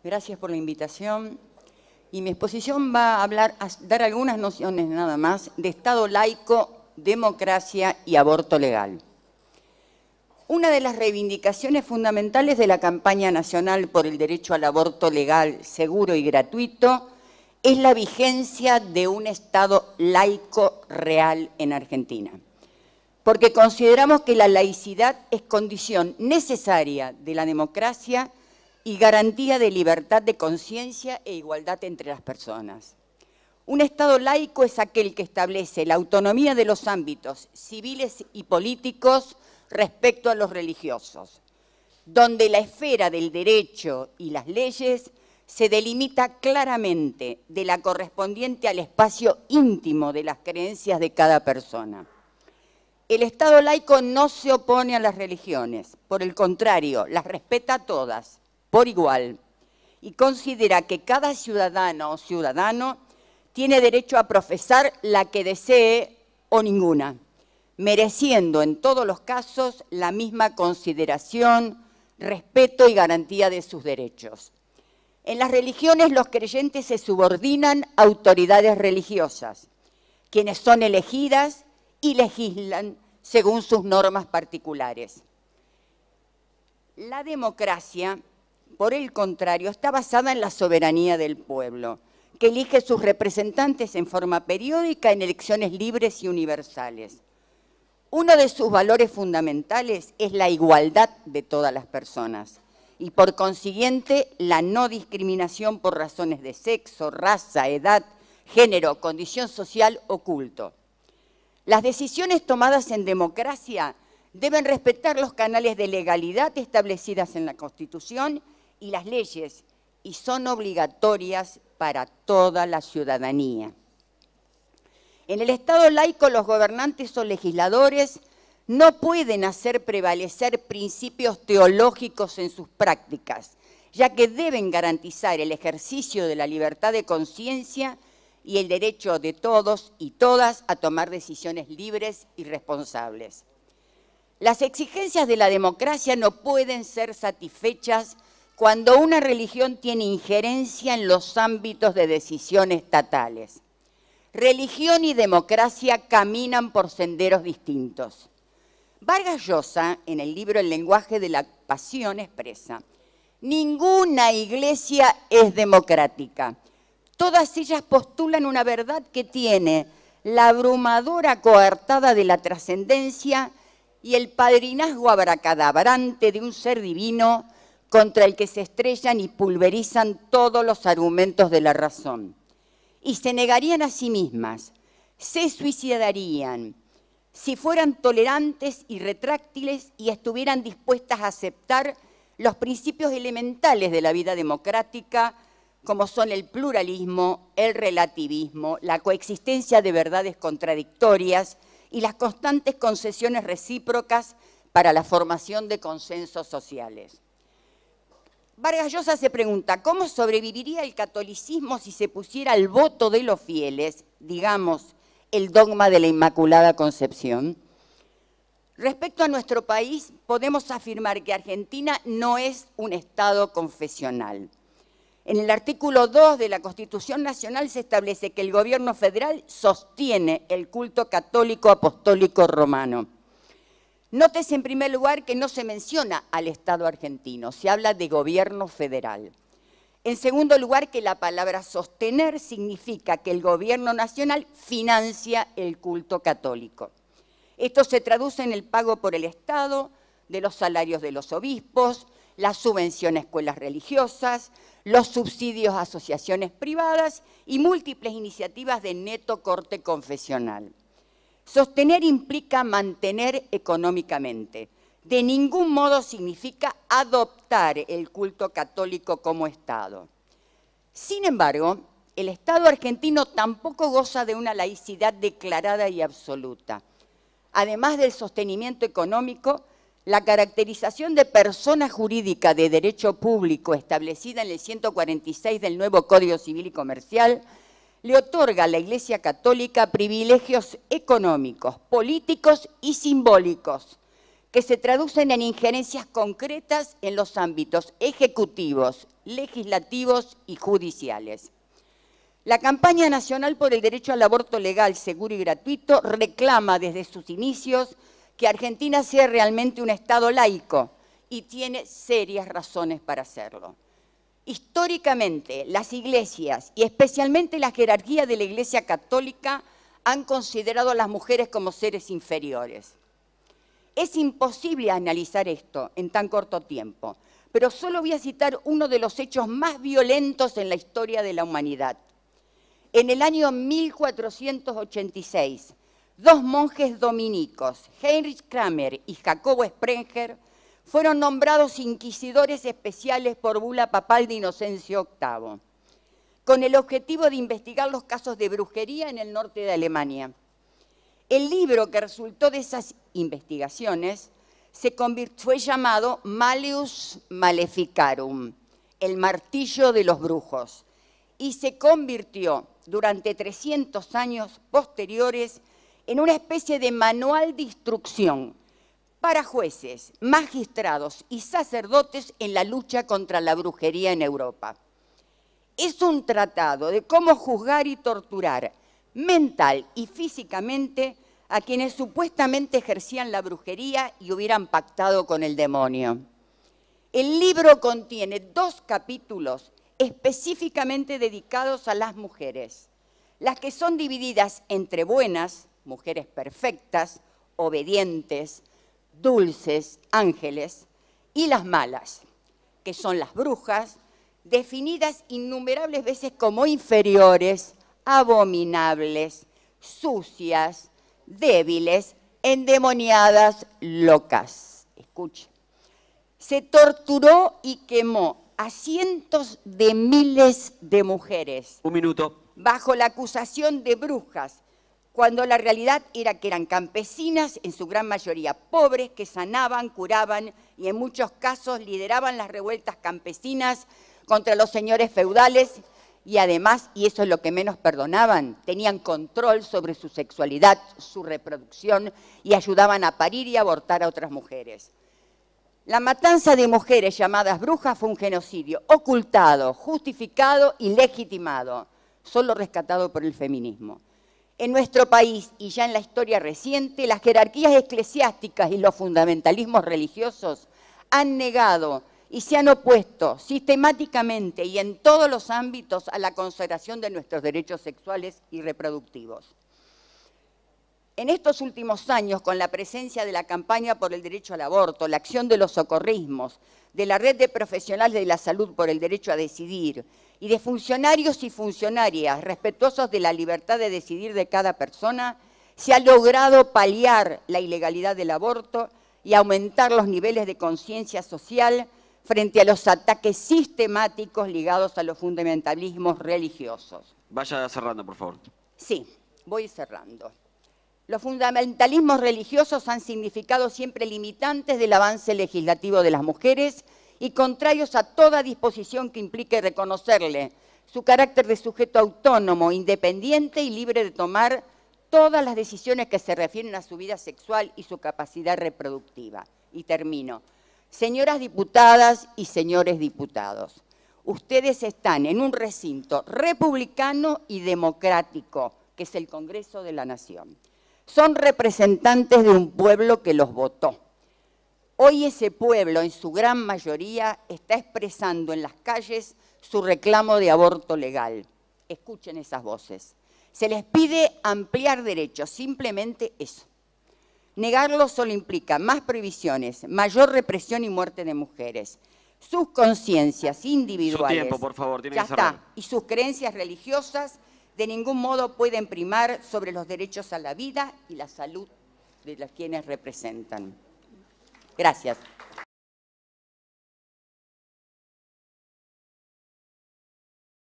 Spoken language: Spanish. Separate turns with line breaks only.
Gracias por la invitación. Y mi exposición va a dar algunas nociones nada más de Estado laico, democracia y aborto legal. Una de las reivindicaciones fundamentales de la campaña nacional por el derecho al aborto legal, seguro y gratuito es la vigencia de un Estado laico real en Argentina. Porque consideramos que la laicidad es condición necesaria de la democracia y garantía de libertad de conciencia e igualdad entre las personas. Un Estado laico es aquel que establece la autonomía de los ámbitos civiles y políticos respecto a los religiosos, donde la esfera del derecho y las leyes se delimita claramente de la correspondiente al espacio íntimo de las creencias de cada persona. El Estado laico no se opone a las religiones, por el contrario, las respeta a todas, por igual, y considera que cada ciudadano o ciudadano tiene derecho a profesar la que desee o ninguna, mereciendo en todos los casos la misma consideración, respeto y garantía de sus derechos. En las religiones los creyentes se subordinan a autoridades religiosas, quienes son elegidas y legislan según sus normas particulares. La democracia, por el contrario, está basada en la soberanía del pueblo, que elige sus representantes en forma periódica en elecciones libres y universales. Uno de sus valores fundamentales es la igualdad de todas las personas y, por consiguiente, la no discriminación por razones de sexo, raza, edad, género, condición social o culto. Las decisiones tomadas en democracia deben respetar los canales de legalidad establecidas en la Constitución y las leyes, y son obligatorias para toda la ciudadanía. En el Estado laico, los gobernantes o legisladores no pueden hacer prevalecer principios teológicos en sus prácticas, ya que deben garantizar el ejercicio de la libertad de conciencia y el derecho de todos y todas a tomar decisiones libres y responsables. Las exigencias de la democracia no pueden ser satisfechas cuando una religión tiene injerencia en los ámbitos de decisión estatales. Religión y democracia caminan por senderos distintos. Vargas Llosa, en el libro El lenguaje de la pasión, expresa: ninguna iglesia es democrática. Todas ellas postulan una verdad que tiene la abrumadora coartada de la trascendencia y el padrinazgo abracadabrante de un ser divino contra el que se estrellan y pulverizan todos los argumentos de la razón. Y se negarían a sí mismas, se suicidarían, si fueran tolerantes y retráctiles y estuvieran dispuestas a aceptar los principios elementales de la vida democrática, como son el pluralismo, el relativismo, la coexistencia de verdades contradictorias y las constantes concesiones recíprocas para la formación de consensos sociales. Vargas Llosa se pregunta, ¿cómo sobreviviría el catolicismo si se pusiera al voto de los fieles, digamos, el dogma de la Inmaculada Concepción? Respecto a nuestro país, podemos afirmar que Argentina no es un Estado confesional. En el artículo 2 de la Constitución Nacional se establece que el gobierno federal sostiene el culto católico apostólico romano. Nótese en primer lugar que no se menciona al Estado argentino, se habla de gobierno federal. En segundo lugar, que la palabra sostener significa que el gobierno nacional financia el culto católico. Esto se traduce en el pago por el Estado de los salarios de los obispos, la subvención a escuelas religiosas, los subsidios a asociaciones privadas y múltiples iniciativas de neto corte confesional. Sostener implica mantener económicamente. De ningún modo significa adoptar el culto católico como Estado. Sin embargo, el Estado argentino tampoco goza de una laicidad declarada y absoluta. Además del sostenimiento económico, la caracterización de persona jurídica de derecho público establecida en el 146 del nuevo Código Civil y Comercial le otorga a la Iglesia Católica privilegios económicos, políticos y simbólicos que se traducen en injerencias concretas en los ámbitos ejecutivos, legislativos y judiciales. La campaña nacional por el derecho al aborto legal, seguro y gratuito reclama desde sus inicios que Argentina sea realmente un Estado laico y tiene serias razones para hacerlo. Históricamente, las iglesias y especialmente la jerarquía de la Iglesia Católica han considerado a las mujeres como seres inferiores. Es imposible analizar esto en tan corto tiempo, pero solo voy a citar uno de los hechos más violentos en la historia de la humanidad. En el año 1486, dos monjes dominicos, Heinrich Kramer y Jacobo Sprenger, fueron nombrados inquisidores especiales por bula papal de Inocencio VIII, con el objetivo de investigar los casos de brujería en el norte de Alemania. El libro que resultó de esas investigaciones fue llamado Malleus Maleficarum, el martillo de los brujos, y se convirtió durante 300 años posteriores en una especie de manual de instrucción para jueces, magistrados y sacerdotes en la lucha contra la brujería en Europa. Es un tratado de cómo juzgar y torturar mental y físicamente a quienes supuestamente ejercían la brujería y hubieran pactado con el demonio. El libro contiene 2 capítulos específicamente dedicados a las mujeres, las que son divididas entre buenas, mujeres perfectas, obedientes, dulces, ángeles, y las malas, que son las brujas, definidas innumerables veces como inferiores, abominables, sucias, débiles, endemoniadas, locas. Escuchen. Se torturó y quemó a cientos de miles de mujeres.
Un minuto.
Bajo la acusación de brujas, cuando la realidad era que eran campesinas, en su gran mayoría pobres, que sanaban, curaban y en muchos casos lideraban las revueltas campesinas contra los señores feudales y además, y eso es lo que menos perdonaban, tenían control sobre su sexualidad, su reproducción y ayudaban a parir y abortar a otras mujeres. La matanza de mujeres llamadas brujas fue un genocidio ocultado, justificado y legitimado, solo rescatado por el feminismo. En nuestro país y ya en la historia reciente, las jerarquías eclesiásticas y los fundamentalismos religiosos han negado y se han opuesto sistemáticamente y en todos los ámbitos a la consagración de nuestros derechos sexuales y reproductivos. En estos últimos años, con la presencia de la campaña por el derecho al aborto, la acción de los socorrismos, de la red de profesionales de la salud por el derecho a decidir y de funcionarios y funcionarias respetuosos de la libertad de decidir de cada persona, se ha logrado paliar la ilegalidad del aborto y aumentar los niveles de conciencia social frente a los ataques sistemáticos ligados a los fundamentalismos religiosos.
Vaya cerrando, por favor.
Sí, voy cerrando. Los fundamentalismos religiosos han significado siempre limitantes del avance legislativo de las mujeres y contrarios a toda disposición que implique reconocerle su carácter de sujeto autónomo, independiente y libre de tomar todas las decisiones que se refieren a su vida sexual y su capacidad reproductiva. Y termino. Señoras diputadas y señores diputados, ustedes están en un recinto republicano y democrático, que es el Congreso de la Nación. Son representantes de un pueblo que los votó. Hoy ese pueblo, en su gran mayoría, está expresando en las calles su reclamo de aborto legal. Escuchen esas voces. Se les pide ampliar derechos, simplemente eso. Negarlo solo implica más prohibiciones, mayor represión y muerte de mujeres. Sus conciencias individuales,
Su tiempo, por favor, tiene que cerrar.
y sus creencias religiosas de ningún modo pueden primar sobre los derechos a la vida y la salud de los quienes representan. Gracias.